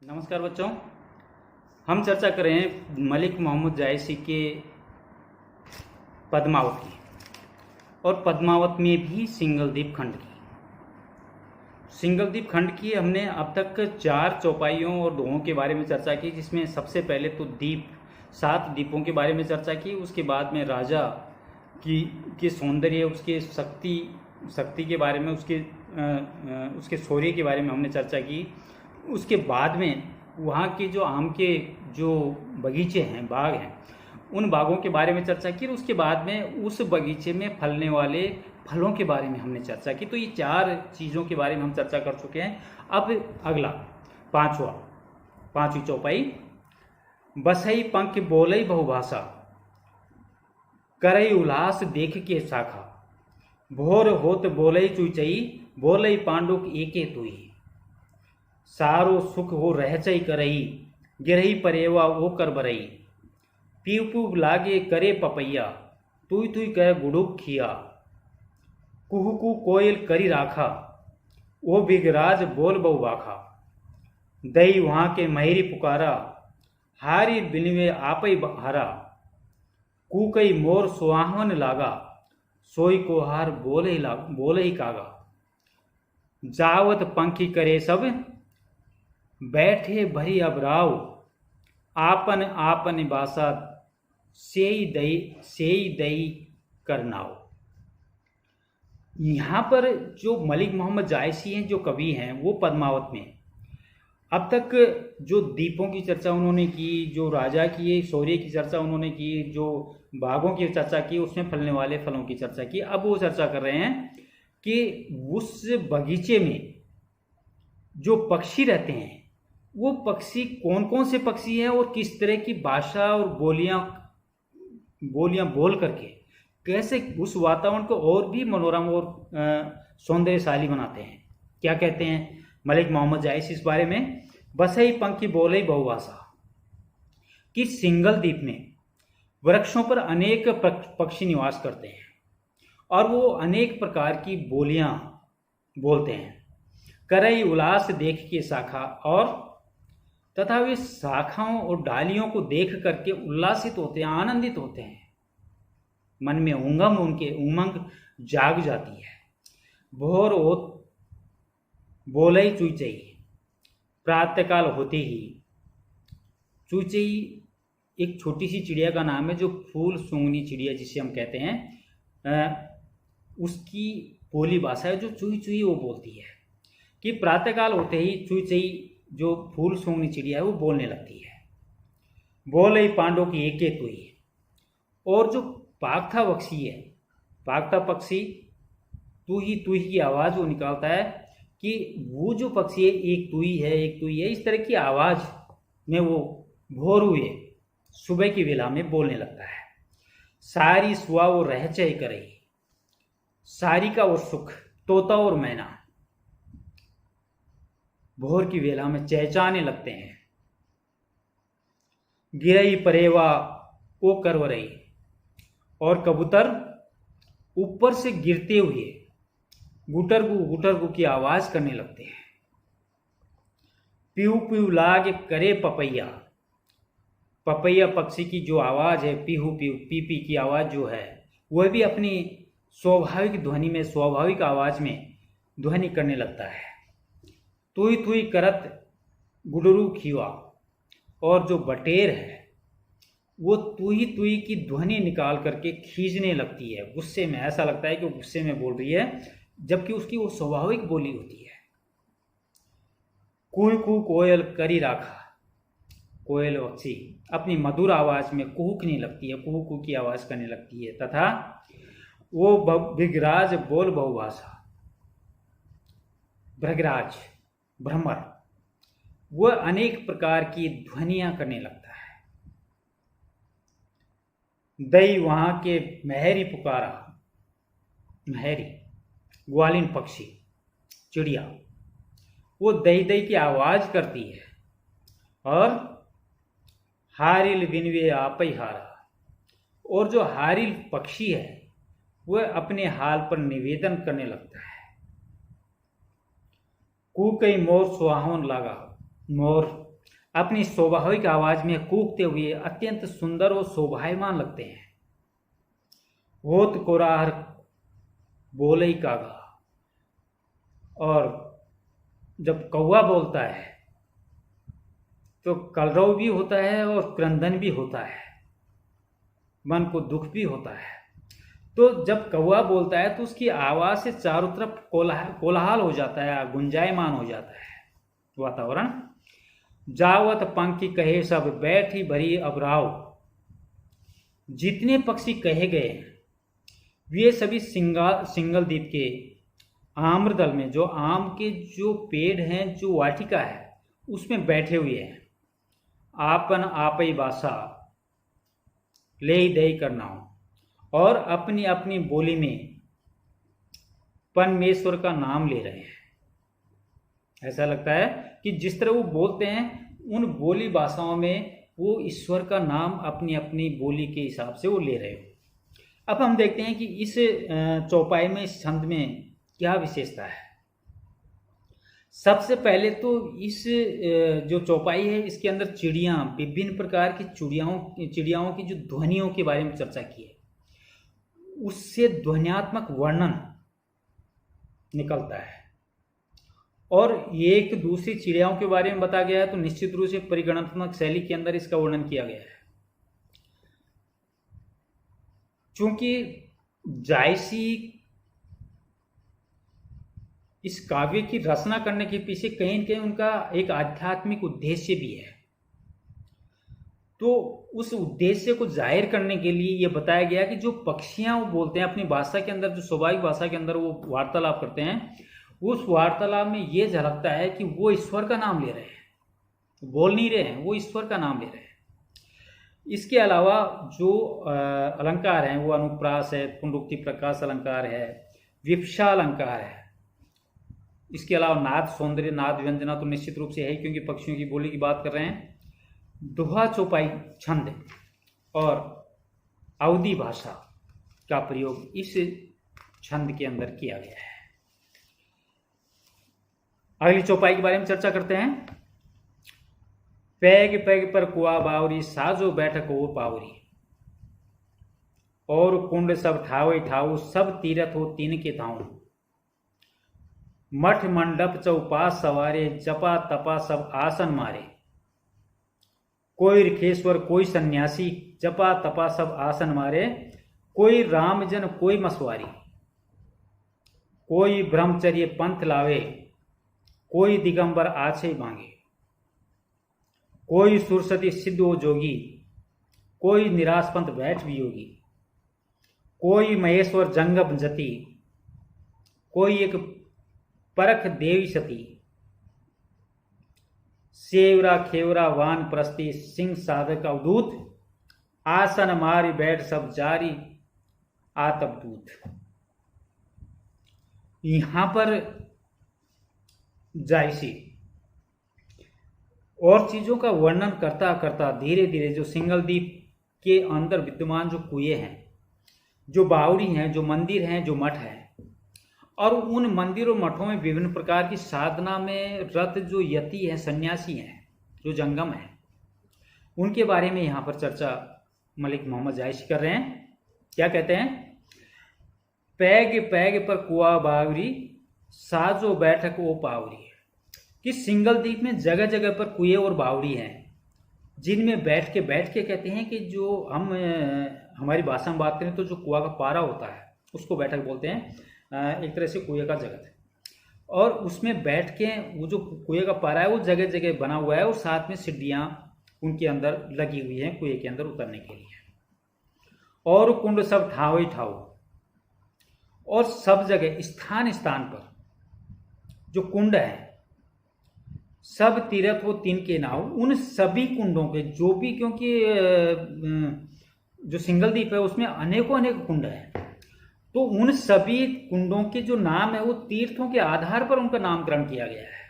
नमस्कार बच्चों। हम चर्चा कर रहे हैं मलिक मोहम्मद जायसी के पद्मावत की, और पद्मावत में भी सिंगलदीप खंड की। सिंगलदीप खंड की हमने अब तक 4 चौपाइयों और दोहों के बारे में चर्चा की, जिसमें सबसे पहले तो दीप 7 दीपों के बारे में चर्चा की। उसके बाद में राजा की के सौंदर्य, उसके शक्ति के बारे में, उसके शौर्य के बारे में हमने चर्चा की। उसके बाद में वहाँ के जो आम के जो बगीचे हैं, बाग हैं, उन बागों के बारे में चर्चा की। और उसके बाद में उस बगीचे में फलने वाले फलों के बारे में हमने चर्चा की। तो ये 4 चीज़ों के बारे में हम चर्चा कर चुके हैं। अब अगला पांचवी चौपाई, बसई पंख बोलई बहुभाषा, करई उल्लास देख के शाखा, भोर होत बोलई चुचई, बोलई पांडुक एके तुई, सारो सुख हो रहचई करई, गिरही परेवा वो कर बरई, पीव पीव लागे करे पपैया, तुई तुई कह गुड़ुक खिया, कुहकू कोयल करी राखा, ओ बिगराज बोल बहु बाखा, दई वहाँ के महिरी पुकारा, हारी बिनवे आपई हरा, कूकई मोर सुहावन लागा, सोई को हार बोले ही कागा, जावत पंखी करे सब, बैठे भरी अब राव, आपन आपन बासा, सेई दई करनाओ। यहाँ पर जो मलिक मोहम्मद जायसी हैं, जो कवि हैं, वो पद्मावत में अब तक जो दीपों की चर्चा उन्होंने की, जो राजा की शौर्य की चर्चा उन्होंने की, जो बागों की चर्चा की, उसमें फलने वाले फलों की चर्चा की। अब वो चर्चा कर रहे हैं कि उस बगीचे में जो पक्षी रहते हैं, वो पक्षी कौन कौन से पक्षी हैं और किस तरह की भाषा और बोलियां बोल करके कैसे उस वातावरण को और भी मनोरम और सौंदर्यशाली बनाते हैं। क्या कहते हैं मलिक मोहम्मद जायसी इस बारे में? बसई पंखी बोलई बहुभाषा, कि सिंगलदीप में वृक्षों पर अनेक पक्षी निवास करते हैं और वो अनेक प्रकार की बोलियां बोलते हैं। करई उल्लास देख के शाखा, और तथा वे शाखाओं और डालियों को देख करके उल्लासित होते हैं, आनंदित होते हैं। मन में उनके उमंग जाग जाती है। भोर ओत बोलई चुचई, प्रातःकाल होते ही। चुचई एक छोटी सी चिड़िया का नाम है, जो फूल सूंघनी चिड़िया जिसे हम कहते हैं, उसकी बोली भाषा है जो चुई चुई वो बोलती है। कि प्रातःकाल होते ही चुचई जो फूल सूंघनी चिड़िया है वो बोलने लगती है। बोलई पांडो की एके तुई, और जो पागथा पक्षी तू ही की आवाज़ वो निकालता है, कि वो जो पक्षी है एक तुई है, इस तरह की आवाज़ में वो भोर हुए सुबह की वेला में बोलने लगता है। सारी सुआ वो रहचय करई, सारी का वो सुख, तोता और मैना भोर की वेला में चहचहाने लगते हैं। गिरई परेवा ओ करवरई, और कबूतर ऊपर से गिरते हुए गुटर गु की आवाज करने लगते हैं। पीऊ पीऊ लाग करे पपैया, पपैया पक्षी की जो आवाज है, पीहू पीऊ पी पी की आवाज जो है, वह भी अपनी स्वाभाविक ध्वनि में, स्वाभाविक आवाज में ध्वनि करने लगता है। तुई तुई करत गुडरू खीवा, और जो बटेर है वो तुई की ध्वनि निकाल करके खींचने लगती है गुस्से में। ऐसा लगता है कि वो गुस्से में बोल रही है, जबकि उसकी वो स्वाभाविक बोली होती है। कुहू कुहू कोयल करी राखा, कोयल पक्षी अपनी मधुर आवाज में कुहकने लगती है, कुहू कुहू की आवाज करने लगती है। तथा वो भृगराज बोल बहुभाषा, भृगराज भ्रमर वह अनेक प्रकार की ध्वनियां करने लगता है। दई वहां के महरी पुकारा, महरी ग्वालिन पक्षी चिड़िया, वो दई दई की आवाज करती है। और हारिल विनवे आपई हारा, और जो हारिल पक्षी है वह अपने हाल पर निवेदन करने लगता है। कूकई मोर सुहावन लागा, मोर अपनी स्वाभाविक आवाज में कूकते हुए अत्यंत सुंदर और शोभायमान लगते हैं। होत कोराहर बोले कागा, और जब कौवा बोलता है तो कलरव भी होता है और क्रंदन भी होता है, मन को दुख भी होता है। तो जब कौवा बोलता है तो उसकी आवाज से चारों तरफ कोलाहल हो जाता है, गुंजायमान हो जाता है वातावरण। जावत पंखी कहे सब बैठी भरी अबराव, जितने पक्षी कहे गए वे सभी सिंगल द्वीप के आम्रदल में, जो आम के जो पेड़ हैं, जो वाटिका है, उसमें बैठे हुए हैं। आपन आपई भाषा ले दे करना हो, और अपनी अपनी बोली में परमेश्वर का नाम ले रहे हैं। ऐसा लगता है कि जिस तरह वो बोलते हैं उन बोली भाषाओं में वो ईश्वर का नाम अपनी अपनी बोली के हिसाब से वो ले रहे हो। अब हम देखते हैं कि इस चौपाई में, इस छंद में क्या विशेषता है। सबसे पहले तो इस जो चौपाई है इसके अंदर चिड़ियाँ, विभिन्न प्रकार की चिड़ियाओं की जो ध्वनियों के बारे में चर्चा की है, उससे ध्वन्यात्मक वर्णन निकलता है। और एक दूसरी चिड़ियाओं के बारे में बताया गया है तो निश्चित रूप से परिगणनात्मक शैली के अंदर इसका वर्णन किया गया है। चूंकि जायसी इस काव्य की रचना करने के पीछे कहीं न कहीं उनका एक आध्यात्मिक उद्देश्य भी है, तो उस उद्देश्य को जाहिर करने के लिए यह बताया गया कि जो पक्षियां वो बोलते हैं अपनी भाषा के अंदर, जो स्वाभाविक भाषा के अंदर वो वार्तालाप करते हैं, उस वार्तालाप में ये झलकता है कि वो ईश्वर का नाम ले रहे हैं, बोल नहीं रहे हैं, वो ईश्वर का नाम ले रहे हैं। इसके अलावा जो अलंकार हैं वो अनुप्रास है, पुनरुक्ति प्रकाश अलंकार है, विप्सा अलंकार है। इसके अलावा नाद सौंदर्य, नाद व्यंजना तो निश्चित रूप से है, क्योंकि पक्षियों की बोली की बात कर रहे हैं। दोहा चौपाई छंद और अवधी भाषा का प्रयोग इस छंद के अंदर किया गया है। अगली चौपाई के बारे में चर्चा करते हैं। पैग पैग पर कुआ बावरी, साजो बैठक हो पावरी, और कुंड सब ठावे ठाऊ, सब तीरथ हो तीन के ताऊ, मठ मंडप चौपास सवारे, जपा तपा सब आसन मारे, कोई ऋखेश्वर कोई सन्यासी, जपा तपा सब आसन मारे, कोई रामजन कोई मसवारी, कोई ब्रह्मचर्य पंथ लावे, कोई दिगंबर आछे मांगे, कोई सुरसती सिद्ध हो जोगी, कोई निराश पंथ बैठ वियोगी, कोई महेश्वर जंगम जति, कोई एक परख देवी सती, सेवरा खेवरा वान प्रस्ती, सिंह साधक अवधूत, आसन मारी बैठ सब जारी आतपदूत। यहां पर जायसी और चीजों का वर्णन करता करता धीरे धीरे जो सिंगल द्वीप के अंदर विद्यमान जो कुएं हैं, जो बावड़ी हैं, जो मंदिर हैं, जो मठ हैं, और उन मंदिरों मठों में विभिन्न प्रकार की साधना में रत जो यति हैं, सन्यासी हैं, जो जंगम हैं, उनके बारे में यहाँ पर चर्चा मलिक मोहम्मद जायसी कर रहे हैं। क्या कहते हैं? पैग पैग पर कुआ बावरी, साजो बैठक ओ पावरी, कि सिंगल द्वीप में जगह जगह पर कुएं और बावड़ी हैं, जिनमें बैठ के कहते हैं कि जो हम हमारी भाषा में बात करें तो जो कुआ का पारा होता है उसको बैठक बोलते हैं, एक तरह से कुएं का जगत है। और उसमें बैठ के वो जो कुएं का पारा है वो जगह जगह बना हुआ है, और साथ में सीढ़ियाँ उनके अंदर लगी हुई हैं कुएं के अंदर उतरने के लिए। और कुंड सब ठाव ही ठाव, और सब जगह स्थान स्थान पर जो कुंड है, सब तीर्थ वो तीन के नाव, उन सभी कुंडों के जो भी, क्योंकि जो सिंगल द्वीप है उसमें अनेकों अनेक कुंड हैं, तो उन सभी कुंडों के जो नाम है वो तीर्थों के आधार पर उनका नामकरण किया गया है।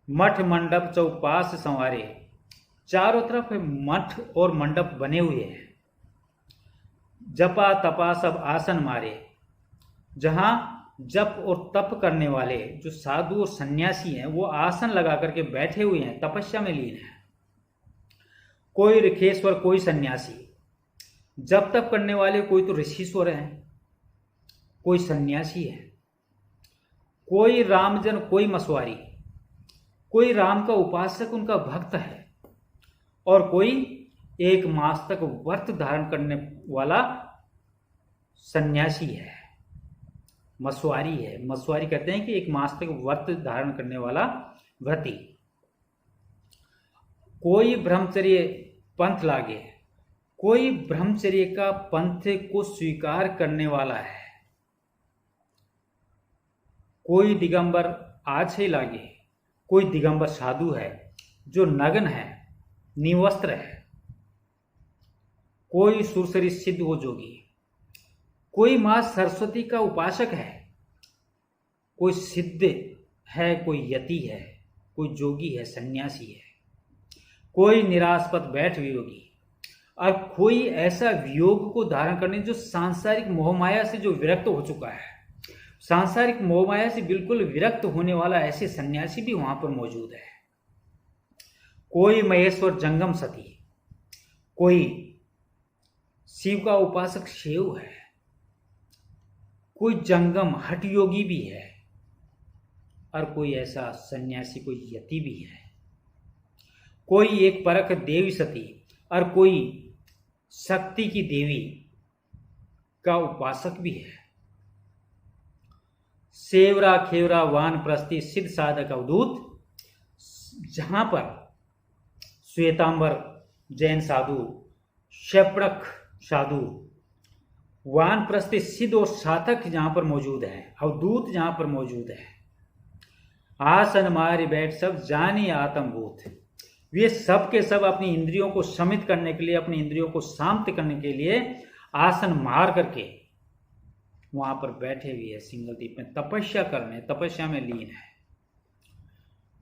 मठ मंडप चौपास संवारे, चारों तरफ मठ और मंडप बने हुए हैं। जपा तपा सब आसन मारे, जहां जप और तप करने वाले जो साधु और सन्यासी हैं वो आसन लगा करके बैठे हुए हैं, तपस्या में लीन है। कोई ऋखेश्वर, कोई सन्यासी। जप तप करने वाले कोई तो ऋषिश्वर हैं, कोई सन्यासी है, कोई रामजन, कोई मसवारी, कोई राम का उपासक, उनका भक्त है, और कोई 1 मास तक व्रत धारण करने वाला सन्यासी है, मसवारी है। मसवारी कहते हैं कि 1 मास तक व्रत धारण करने वाला व्रती। कोई ब्रह्मचर्य पंथ लागे, कोई ब्रह्मचर्य का पंथ को स्वीकार करने वाला है। कोई दिगंबर आछे लागे, कोई दिगंबर साधु है जो नग्न है, निवस्त्र है। कोई सुरसरी सिद्ध हो जोगी, कोई मां सरस्वती का उपासक है, कोई सिद्ध है, कोई यति है, कोई जोगी है, सन्यासी है, कोई निरास्पद बैठ वियोगी, और कोई ऐसा वियोग को धारण करने जो सांसारिक मोहमाया से जो विरक्त हो चुका है। सांसारिक मोहमाया से बिल्कुल विरक्त होने वाला ऐसे सन्यासी भी वहां पर मौजूद है। कोई महेश्वर जंगम सती, कोई शिव का उपासक शिव है, कोई जंगम हठ योगी भी है, और कोई ऐसा सन्यासी, कोई यति भी है। कोई एक परख देवी सती, और कोई शक्ति की देवी का उपासक भी है। सेवरा खेवरा वानप्रस्थी सिद्ध साधक अवधूत, जहां पर श्वेतांबर जैन साधु, शैपड़क साधु, वानप्रस्थी सिद्ध और साधक जहां पर मौजूद है, अवधूत जहां पर मौजूद है। आसन मारी बैठ सब जानी आत्मभूत, वे सब के सब अपनी इंद्रियों को शमित करने के लिए, अपनी इंद्रियों को शांत करने के लिए आसन मार करके वहां पर बैठे हुए है, सिंगल द्वीप में तपस्या करने, तपस्या में लीन है।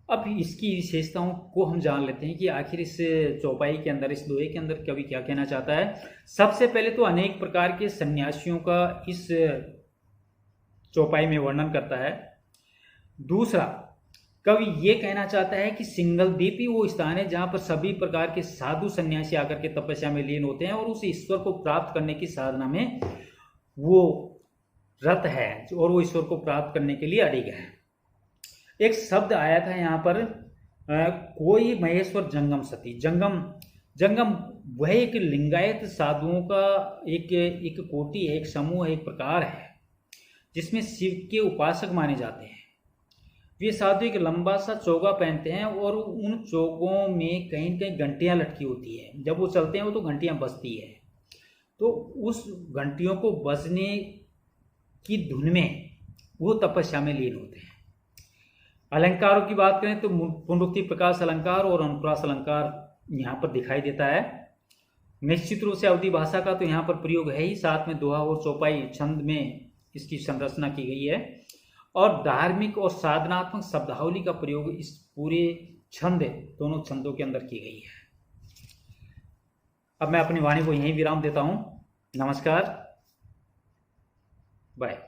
अब इसकी विशेषताओं को हम जान लेते हैं कि आखिर इस चौपाई के अंदर, इस दोहे के अंदर कवि क्या कहना चाहता है। सबसे पहले तो अनेक प्रकार के सन्यासियों का इस चौपाई में वर्णन करता है। दूसरा, कवि ये कहना चाहता है कि सिंगल द्वीप ही वो स्थान है जहां पर सभी प्रकार के साधु सन्यासी आकर के तपस्या में लीन होते हैं और उस ईश्वर को प्राप्त करने की साधना में वो रत है और वो ईश्वर को प्राप्त करने के लिए अड़िग है। एक शब्द आया था यहाँ पर, कोई महेश्वर जंगम सती। जंगम वह एक लिंगायत साधुओं का एक कोटि है, एक समूह है, एक प्रकार है जिसमें शिव के उपासक माने जाते हैं। वे साधु एक लंबा सा चोगा पहनते हैं और उन चोगों में कहीं न कहीं घंटियां लटकी होती है। जब वो चलते हैं वो तो घंटियां बजती है, तो उस घंटियों को बजने की धुन में वो तपस्या में लीन होते हैं। अलंकारों की बात करें तो पुनरुक्ति प्रकाश अलंकार और अनुप्रास अलंकार यहाँ पर दिखाई देता है। निश्चित रूप से अवधि भाषा का तो यहाँ पर प्रयोग है ही, साथ में दोहा और चौपाई छंद में इसकी संरचना की गई है और धार्मिक और साधनात्मक शब्दावली का प्रयोग इस पूरे छंद, दोनों छंदों के अंदर की गई है। अब मैं अपनी वाणी को यहीं विराम देता हूँ। नमस्कार, बाय।